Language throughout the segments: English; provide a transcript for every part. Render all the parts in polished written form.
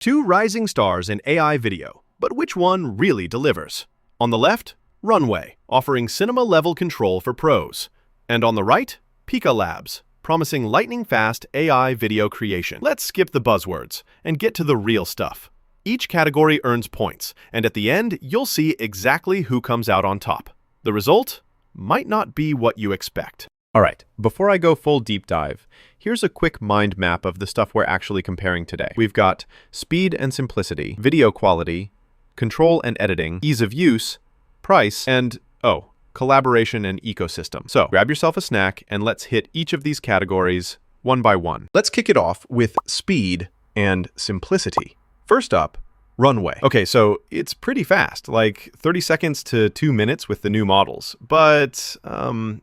Two rising stars in AI video, but which one really delivers? On the left, Runway, offering cinema-level control for pros. And on the right, Pika Labs, promising lightning-fast AI video creation. Let's skip the buzzwords and get to the real stuff. Each category earns points, and at the end, you'll see exactly who comes out on top. The result might not be what you expect. All right, before I go full deep dive, here's a quick mind map of the stuff we're actually comparing today. We've got speed and simplicity, video quality, control and editing, ease of use, price, and, collaboration and ecosystem. So grab yourself a snack and let's hit each of these categories one by one. Let's kick it off with speed and simplicity. First up, Runway. Okay, so it's pretty fast, like 30 seconds to 2 minutes with the new models, but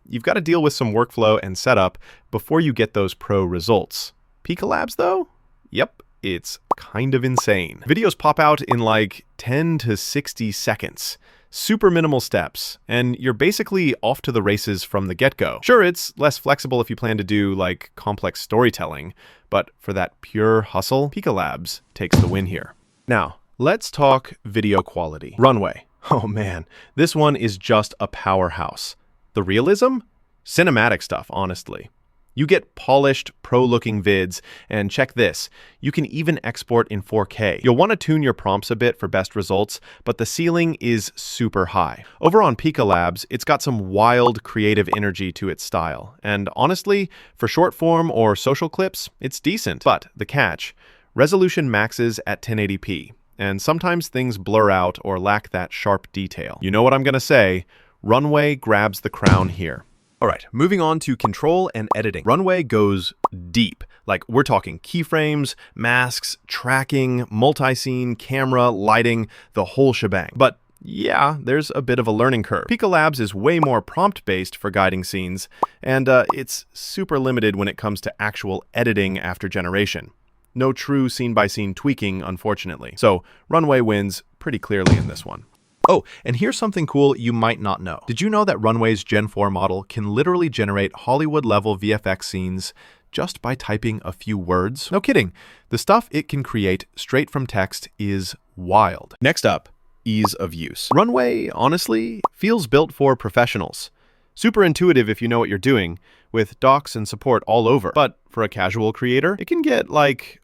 you've got to deal with some workflow and setup before you get those pro results. Pika Labs, though? Yep, it's kind of insane. Videos pop out in like 10 to 60 seconds. Super minimal steps, and you're basically off to the races from the get-go. Sure, it's less flexible if you plan to do like complex storytelling, but for that pure hustle, Pika Labs takes the win here. Now, let's talk video quality. Runway. Oh man, this one is just a powerhouse. The realism? Cinematic stuff, honestly. You get polished, pro-looking vids, and check this, you can even export in 4K. You'll want to tune your prompts a bit for best results, but the ceiling is super high. Over on Pika Labs, it's got some wild, creative energy to its style, and honestly, for short form or social clips, it's decent. But the catch, resolution maxes at 1080p, and sometimes things blur out or lack that sharp detail. You know what I'm gonna say, Runway grabs the crown here. All right, moving on to control and editing. Runway goes deep. Like, we're talking keyframes, masks, tracking, multi-scene, camera, lighting, the whole shebang. But yeah, there's a bit of a learning curve. Pika Labs is way more prompt-based for guiding scenes, and it's super limited when it comes to actual editing after generation. No true scene-by-scene tweaking, unfortunately. So Runway wins pretty clearly in this one. Oh, and here's something cool you might not know. Did you know that Runway's Gen 4 model can literally generate Hollywood-level VFX scenes just by typing a few words? No kidding. The stuff it can create straight from text is wild. Next up, ease of use. Runway, honestly, feels built for professionals. Super intuitive if you know what you're doing, with docs and support all over. But for a casual creator, it can get,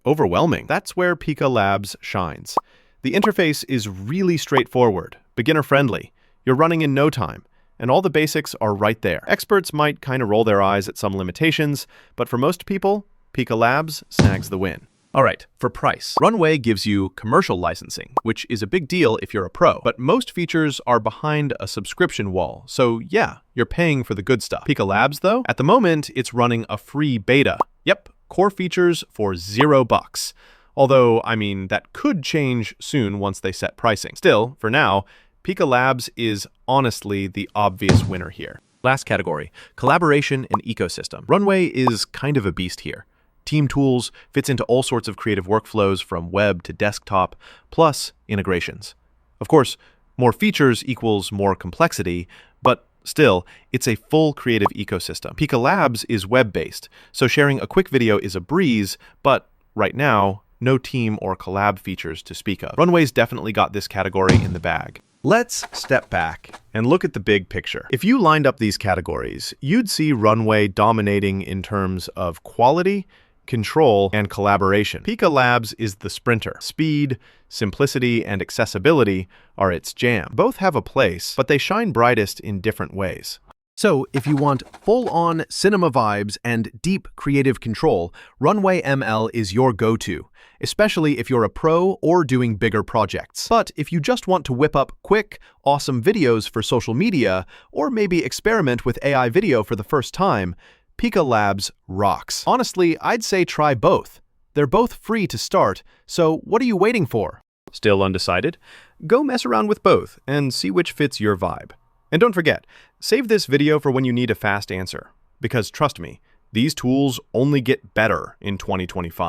overwhelming. That's where Pika Labs shines. The interface is really straightforward, beginner-friendly. You're running in no time, and all the basics are right there. Experts might kind of roll their eyes at some limitations, but for most people, Pika Labs snags the win. All right, for price. Runway gives you commercial licensing, which is a big deal if you're a pro, but most features are behind a subscription wall, so yeah, you're paying for the good stuff. Pika Labs, though, at the moment, it's running a free beta. Yep, core features for $0. Although, I mean, that could change soon once they set pricing. Still, for now, Pika Labs is honestly the obvious winner here. Last category, collaboration and ecosystem. Runway is kind of a beast here. Team tools fits into all sorts of creative workflows from web to desktop, plus integrations. Of course, more features equals more complexity, but still, it's a full creative ecosystem. Pika Labs is web-based, so sharing a quick video is a breeze, but right now, no team or collab features to speak of. Runway's definitely got this category in the bag. Let's step back and look at the big picture. If you lined up these categories, you'd see Runway dominating in terms of quality, control, and collaboration. Pika Labs is the sprinter. Speed, simplicity, and accessibility are its jam. Both have a place, but they shine brightest in different ways. So, if you want full-on cinema vibes and deep creative control, Runway ML is your go-to, especially if you're a pro or doing bigger projects. But if you just want to whip up quick, awesome videos for social media, or maybe experiment with AI video for the first time, Pika Labs rocks. Honestly, I'd say try both. They're both free to start, so what are you waiting for? Still undecided? Go mess around with both and see which fits your vibe. And don't forget, save this video for when you need a fast answer, because trust me, these tools only get better in 2025.